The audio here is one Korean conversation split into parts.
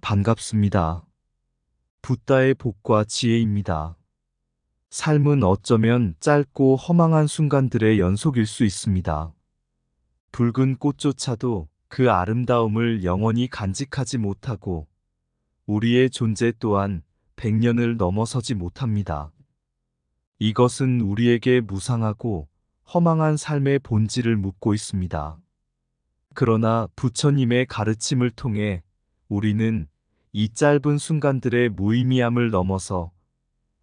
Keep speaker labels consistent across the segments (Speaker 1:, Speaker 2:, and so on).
Speaker 1: 반갑습니다. 붓다의 복과 지혜입니다. 삶은 어쩌면 짧고 허망한 순간들의 연속일 수 있습니다. 붉은 꽃조차도 그 아름다움을 영원히 간직하지 못하고 우리의 존재 또한 100년을 넘어서지 못합니다. 이것은 우리에게 무상하고 허망한 삶의 본질을 묻고 있습니다. 그러나 부처님의 가르침을 통해 우리는 이 짧은 순간들의 무의미함을 넘어서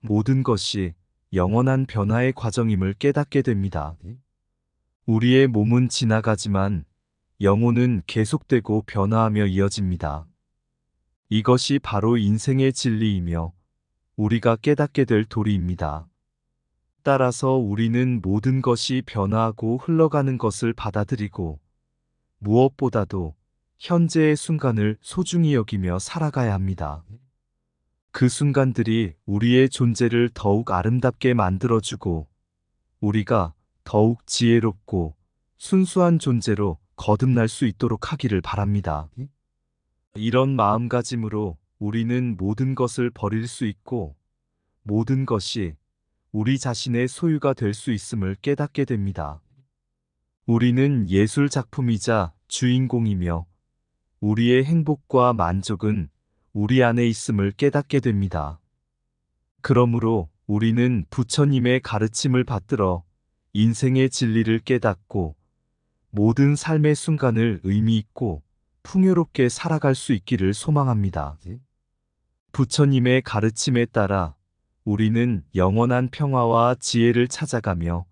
Speaker 1: 모든 것이 영원한 변화의 과정임을 깨닫게 됩니다. 우리의 몸은 지나가지만 영혼은 계속되고 변화하며 이어집니다. 이것이 바로 인생의 진리이며 우리가 깨닫게 될 도리입니다. 따라서 우리는 모든 것이 변화하고 흘러가는 것을 받아들이고 무엇보다도 현재의 순간을 소중히 여기며 살아가야 합니다. 그 순간들이 우리의 존재를 더욱 아름답게 만들어주고 우리가 더욱 지혜롭고 순수한 존재로 거듭날 수 있도록 하기를 바랍니다. 이런 마음가짐으로 우리는 모든 것을 버릴 수 있고 모든 것이 우리 자신의 소유가 될 수 있음을 깨닫게 됩니다. 우리는 예술 작품이자 주인공이며 우리의 행복과 만족은 우리 안에 있음을 깨닫게 됩니다. 그러므로 우리는 부처님의 가르침을 받들어 인생의 진리를 깨닫고 모든 삶의 순간을 의미 있고 풍요롭게 살아갈 수 있기를 소망합니다. 부처님의 가르침에 따라 우리는 영원한 평화와 지혜를 찾아가며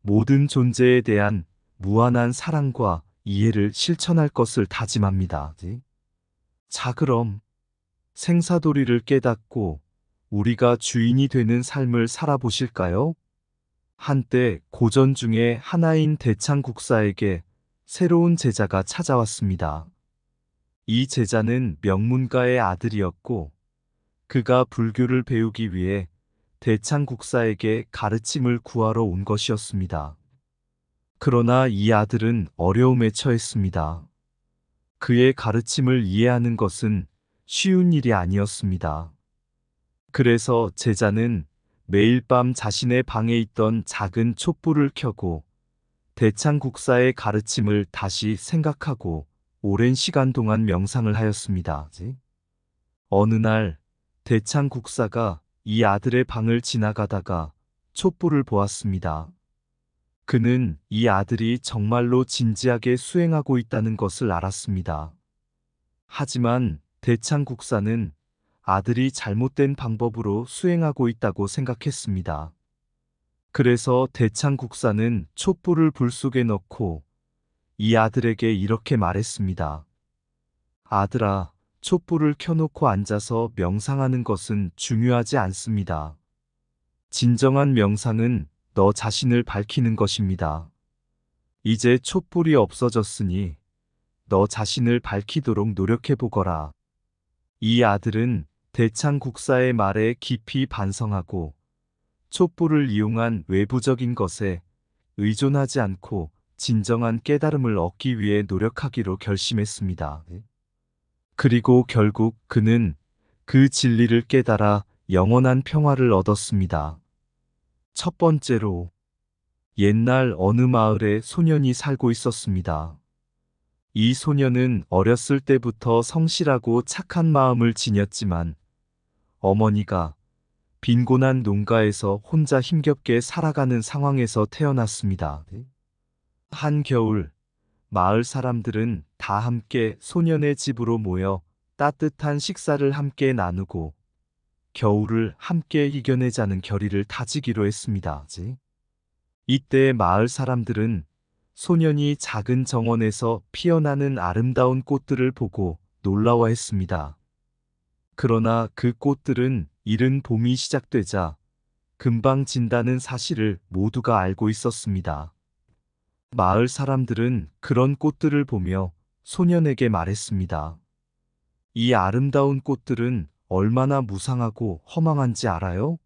Speaker 1: 모든 존재에 대한 무한한 사랑과 이해를 실천할 것을 다짐합니다. 자, 그럼 생사도리를 깨닫고 우리가 주인이 되는 삶을 살아보실까요? 한때 고전 중에 하나인 대창국사에게 새로운 제자가 찾아왔습니다. 이 제자는 명문가의 아들이었고 그가 불교를 배우기 위해 대창국사에게 가르침을 구하러 온 것이었습니다. 그러나 이 아들은 어려움에 처했습니다. 그의 가르침을 이해하는 것은 쉬운 일이 아니었습니다. 그래서 제자는 매일 밤 자신의 방에 있던 작은 촛불을 켜고 대창국사의 가르침을 다시 생각하고 오랜 시간 동안 명상을 하였습니다. 어느 날 대창국사가 이 아들의 방을 지나가다가 촛불을 보았습니다. 그는 이 아들이 정말로 진지하게 수행하고 있다는 것을 알았습니다. 하지만 대창국사는 아들이 잘못된 방법으로 수행하고 있다고 생각했습니다. 그래서 대창국사는 촛불을 불 속에 넣고 이 아들에게 이렇게 말했습니다. 아들아, 촛불을 켜놓고 앉아서 명상하는 것은 중요하지 않습니다. 진정한 명상은 너 자신을 밝히는 것입니다. 이제 촛불이 없어졌으니 너 자신을 밝히도록 노력해보거라. 이 아들은 대창국사의 말에 깊이 반성하고 촛불을 이용한 외부적인 것에 의존하지 않고 진정한 깨달음을 얻기 위해 노력하기로 결심했습니다. 그리고 결국 그는 그 진리를 깨달아 영원한 평화를 얻었습니다. 첫 번째로, 옛날 어느 마을에 소년이 살고 있었습니다. 이 소년은 어렸을 때부터 성실하고 착한 마음을 지녔지만 어머니가 빈곤한 농가에서 혼자 힘겹게 살아가는 상황에서 태어났습니다. 한겨울, 마을 사람들은 다 함께 소년의 집으로 모여 따뜻한 식사를 함께 나누고 겨울을 함께 이겨내자는 결의를 다지기로 했습니다. 이때 마을 사람들은 소년이 작은 정원에서 피어나는 아름다운 꽃들을 보고 놀라워했습니다. 그러나 그 꽃들은 이른 봄이 시작되자 금방 진다는 사실을 모두가 알고 있었습니다. 마을 사람들은 그런 꽃들을 보며 소년에게 말했습니다. 이 아름다운 꽃들은 얼마나 무상하고 허망한지 알아요?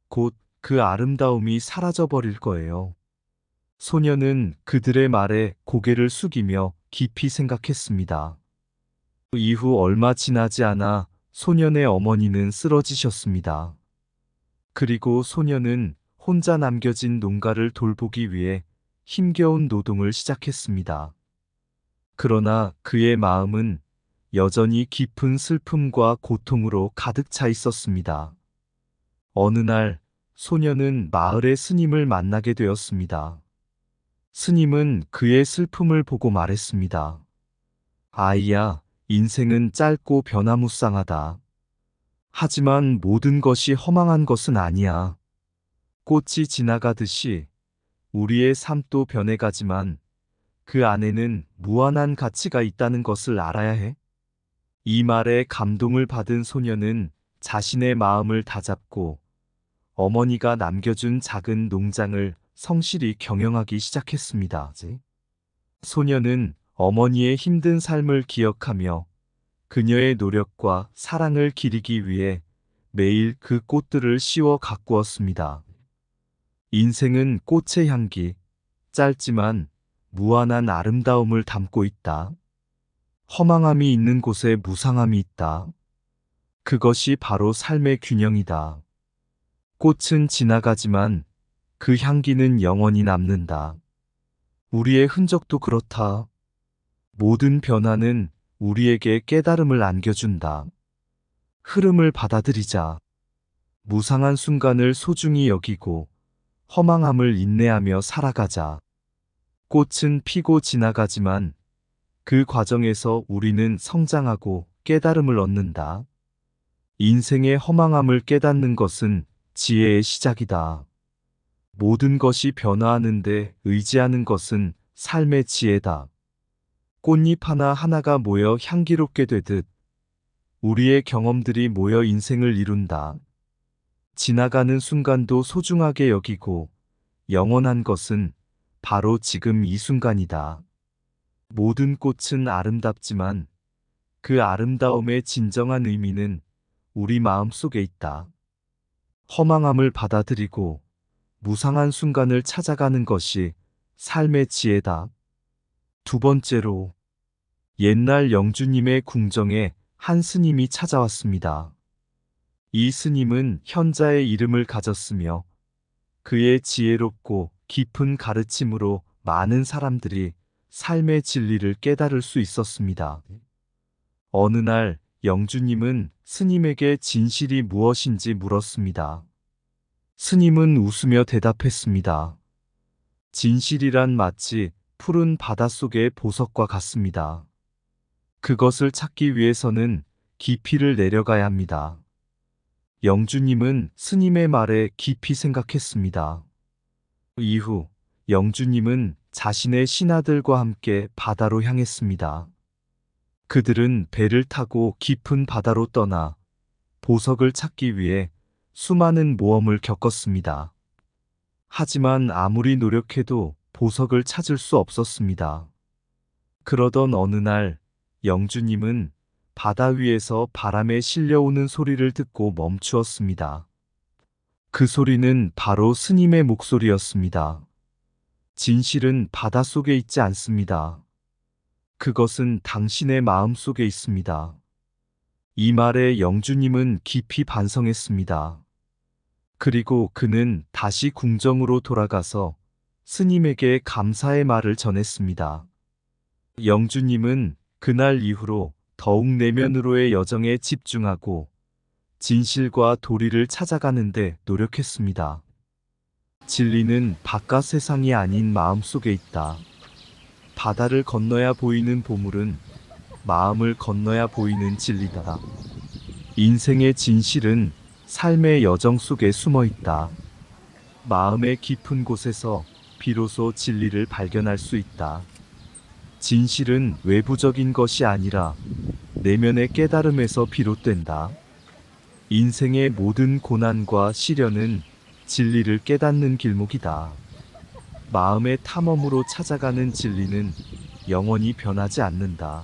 Speaker 1: 곧 그 아름다움이 사라져버릴 거예요. 소년은 그들의 말에 고개를 숙이며 깊이 생각했습니다. 이후 얼마 지나지 않아 소년의 어머니는 쓰러지셨습니다. 그리고 소년은 혼자 남겨진 농가를 돌보기 위해 힘겨운 노동을 시작했습니다. 그러나 그의 마음은 여전히 깊은 슬픔과 고통으로 가득 차 있었습니다. 어느 날 소년은 마을의 스님을 만나게 되었습니다. 스님은 그의 슬픔을 보고 말했습니다. 아이야, 인생은 짧고 변화무쌍하다. 하지만 모든 것이 허망한 것은 아니야. 꽃이 지나가듯이 우리의 삶도 변해가지만 그 안에는 무한한 가치가 있다는 것을 알아야 해. 이 말에 감동을 받은 소녀는 자신의 마음을 다잡고 어머니가 남겨준 작은 농장을 성실히 경영하기 시작했습니다. 소녀는 어머니의 힘든 삶을 기억하며 그녀의 노력과 사랑을 기리기 위해 매일 그 꽃들을 씌워 가꾸었습니다. 인생은 꽃의 향기, 짧지만 무한한 아름다움을 담고 있다. 허망함이 있는 곳에 무상함이 있다. 그것이 바로 삶의 균형이다. 꽃은 지나가지만 그 향기는 영원히 남는다. 우리의 흔적도 그렇다. 모든 변화는 우리에게 깨달음을 안겨준다. 흐름을 받아들이자. 무상한 순간을 소중히 여기고 허망함을 인내하며 살아가자. 꽃은 피고 지나가지만 그 과정에서 우리는 성장하고 깨달음을 얻는다. 인생의 허망함을 깨닫는 것은 지혜의 시작이다. 모든 것이 변화하는데 의지하는 것은 삶의 지혜다. 꽃잎 하나하나가 모여 향기롭게 되듯 우리의 경험들이 모여 인생을 이룬다. 지나가는 순간도 소중하게 여기고 영원한 것은 바로 지금 이 순간이다. 모든 꽃은 아름답지만 그 아름다움의 진정한 의미는 우리 마음 속에 있다. 허망함을 받아들이고 무상한 순간을 찾아가는 것이 삶의 지혜다. 두 번째로, 옛날 영주님의 궁정에 한 스님이 찾아왔습니다. 이 스님은 현자의 이름을 가졌으며 그의 지혜롭고 깊은 가르침으로 많은 사람들이 삶의 진리를 깨달을 수 있었습니다. 어느 날 영주님은 스님에게 진실이 무엇인지 물었습니다. 스님은 웃으며 대답했습니다. 진실이란 마치 푸른 바닷속의 보석과 같습니다. 그것을 찾기 위해서는 깊이를 내려가야 합니다. 영주님은 스님의 말에 깊이 생각했습니다. 이후 영주님은 자신의 신하들과 함께 바다로 향했습니다. 그들은 배를 타고 깊은 바다로 떠나 보석을 찾기 위해 수많은 모험을 겪었습니다. 하지만 아무리 노력해도 보석을 찾을 수 없었습니다. 그러던 어느 날 영주님은 바다 위에서 바람에 실려오는 소리를 듣고 멈추었습니다. 그 소리는 바로 스님의 목소리였습니다. 진실은 바닷속에 있지 않습니다. 그것은 당신의 마음 속에 있습니다. 이 말에 영주님은 깊이 반성했습니다. 그리고 그는 다시 궁정으로 돌아가서 스님에게 감사의 말을 전했습니다. 영주님은 그날 이후로 더욱 내면으로의 여정에 집중하고 진실과 도리를 찾아가는데 노력했습니다. 진리는 바깥 세상이 아닌 마음속에 있다. 바다를 건너야 보이는 보물은 마음을 건너야 보이는 진리다. 인생의 진실은 삶의 여정 속에 숨어 있다. 마음의 깊은 곳에서 비로소 진리를 발견할 수 있다. 진실은 외부적인 것이 아니라 내면의 깨달음에서 비롯된다. 인생의 모든 고난과 시련은 진리를 깨닫는 길목이다. 마음의 탐험으로 찾아가는 진리는 영원히 변하지 않는다.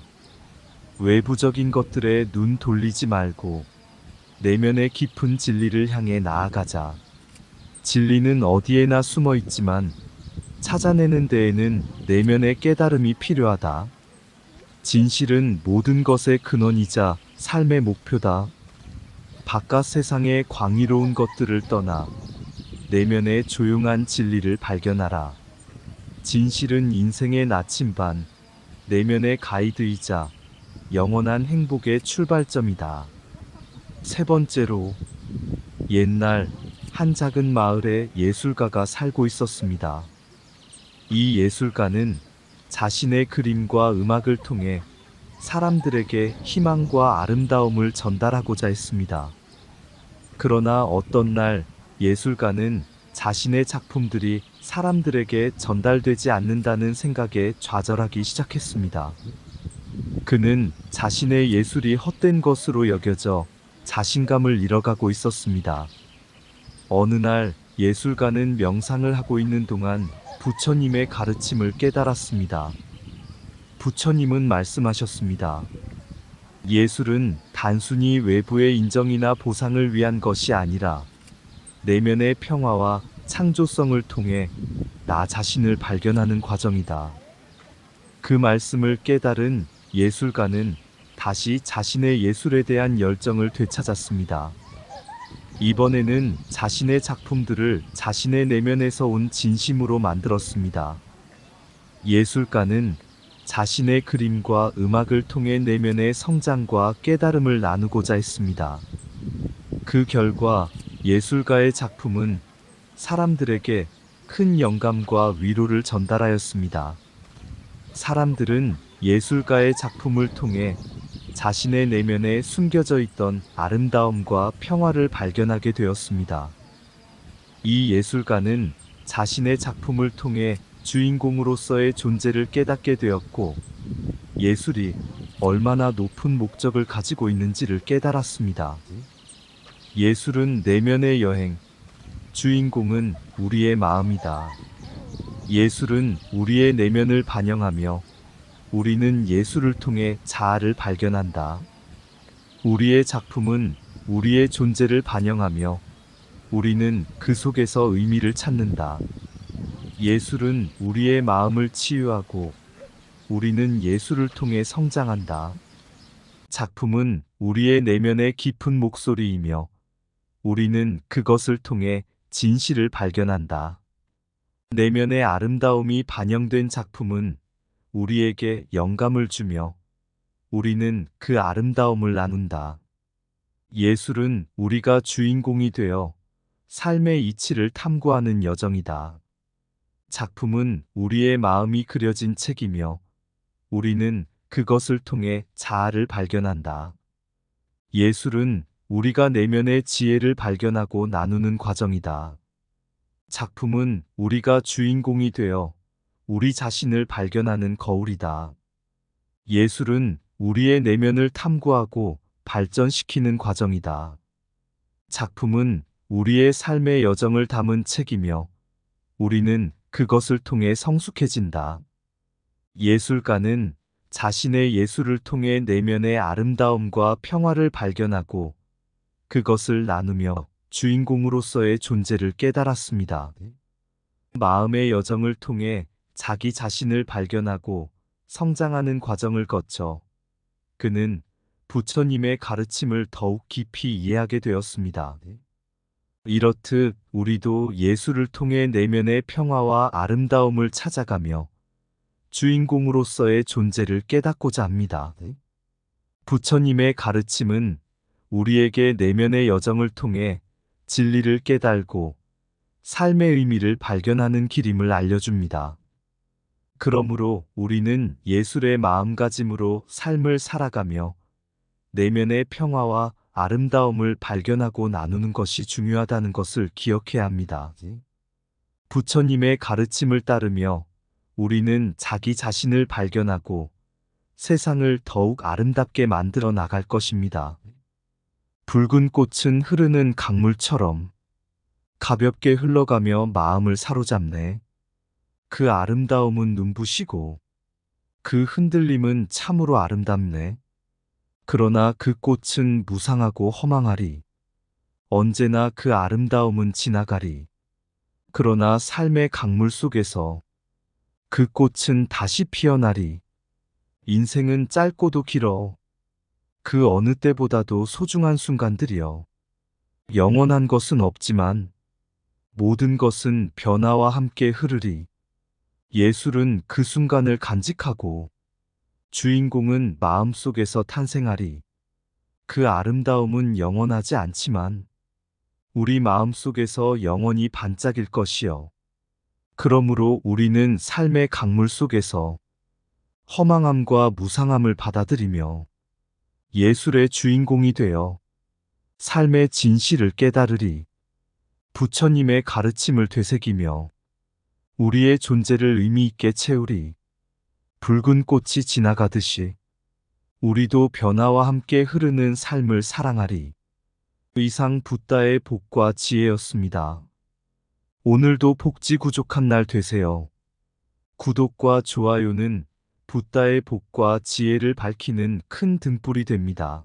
Speaker 1: 외부적인 것들에 눈 돌리지 말고 내면의 깊은 진리를 향해 나아가자. 진리는 어디에나 숨어 있지만 찾아내는 데에는 내면의 깨달음이 필요하다. 진실은 모든 것의 근원이자 삶의 목표다. 바깥 세상의 광의로운 것들을 떠나 내면의 조용한 진리를 발견하라. 진실은 인생의 나침반, 내면의 가이드이자 영원한 행복의 출발점이다. 세 번째로, 옛날 한 작은 마을에 예술가가 살고 있었습니다. 이 예술가는 자신의 그림과 음악을 통해 사람들에게 희망과 아름다움을 전달하고자 했습니다. 그러나 어떤 날 예술가는 자신의 작품들이 사람들에게 전달되지 않는다는 생각에 좌절하기 시작했습니다. 그는 자신의 예술이 헛된 것으로 여겨져 자신감을 잃어가고 있었습니다. 어느 날 예술가는 명상을 하고 있는 동안 부처님의 가르침을 깨달았습니다. 부처님은 말씀하셨습니다. 예술은 단순히 외부의 인정이나 보상을 위한 것이 아니라 내면의 평화와 창조성을 통해 나 자신을 발견하는 과정이다. 그 말씀을 깨달은 예술가는 다시 자신의 예술에 대한 열정을 되찾았습니다. 이번에는 자신의 작품들을 자신의 내면에서 온 진심으로 만들었습니다. 예술가는 자신의 그림과 음악을 통해 내면의 성장과 깨달음을 나누고자 했습니다. 그 결과 예술가의 작품은 사람들에게 큰 영감과 위로를 전달하였습니다. 사람들은 예술가의 작품을 통해 자신의 내면에 숨겨져 있던 아름다움과 평화를 발견하게 되었습니다. 이 예술가는 자신의 작품을 통해 주인공으로서의 존재를 깨닫게 되었고, 예술이 얼마나 높은 목적을 가지고 있는지를 깨달았습니다. 예술은 내면의 여행, 주인공은 우리의 마음이다. 예술은 우리의 내면을 반영하며 우리는 예술을 통해 자아를 발견한다. 우리의 작품은 우리의 존재를 반영하며 우리는 그 속에서 의미를 찾는다. 예술은 우리의 마음을 치유하고 우리는 예술을 통해 성장한다. 작품은 우리의 내면의 깊은 목소리이며 우리는 그것을 통해 진실을 발견한다. 내면의 아름다움이 반영된 작품은 우리에게 영감을 주며 우리는 그 아름다움을 나눈다. 예술은 우리가 주인공이 되어 삶의 이치를 탐구하는 여정이다. 작품은 우리의 마음이 그려진 책이며 우리는 그것을 통해 자아를 발견한다. 예술은 우리가 내면의 지혜를 발견하고 나누는 과정이다. 작품은 우리가 주인공이 되어 우리 자신을 발견하는 거울이다. 예술은 우리의 내면을 탐구하고 발전시키는 과정이다. 작품은 우리의 삶의 여정을 담은 책이며 우리는 그것을 통해 성숙해진다. 예술가는 자신의 예술을 통해 내면의 아름다움과 평화를 발견하고 그것을 나누며 주인공으로서의 존재를 깨달았습니다. 마음의 여정을 통해 자기 자신을 발견하고 성장하는 과정을 거쳐 그는 부처님의 가르침을 더욱 깊이 이해하게 되었습니다. 이렇듯 우리도 예술을 통해 내면의 평화와 아름다움을 찾아가며 주인공으로서의 존재를 깨닫고자 합니다. 부처님의 가르침은 우리에게 내면의 여정을 통해 진리를 깨달고 삶의 의미를 발견하는 길임을 알려줍니다. 그러므로 우리는 예술의 마음가짐으로 삶을 살아가며 내면의 평화와 아름다움을 발견하고 나누는 것이 중요하다는 것을 기억해야 합니다. 부처님의 가르침을 따르며 우리는 자기 자신을 발견하고 세상을 더욱 아름답게 만들어 나갈 것입니다. 붉은 꽃은 흐르는 강물처럼 가볍게 흘러가며 마음을 사로잡네. 그 아름다움은 눈부시고 그 흔들림은 참으로 아름답네. 그러나 그 꽃은 무상하고 허망하리. 언제나 그 아름다움은 지나가리. 그러나 삶의 강물 속에서 그 꽃은 다시 피어나리. 인생은 짧고도 길어. 그 어느 때보다도 소중한 순간들이여. 영원한 것은 없지만 모든 것은 변화와 함께 흐르리. 예술은 그 순간을 간직하고 주인공은 마음속에서 탄생하리. 그 아름다움은 영원하지 않지만 우리 마음속에서 영원히 반짝일 것이여. 그러므로 우리는 삶의 강물 속에서 허망함과 무상함을 받아들이며 예술의 주인공이 되어 삶의 진실을 깨달으리. 부처님의 가르침을 되새기며 우리의 존재를 의미 있게 채우리. 붉은 꽃이 지나가듯이 우리도 변화와 함께 흐르는 삶을 사랑하리. 이상 붓다의 복과 지혜였습니다. 오늘도 복지구족한 날 되세요. 구독과 좋아요는 붓다의 복과 지혜를 밝히는 큰 등불이 됩니다.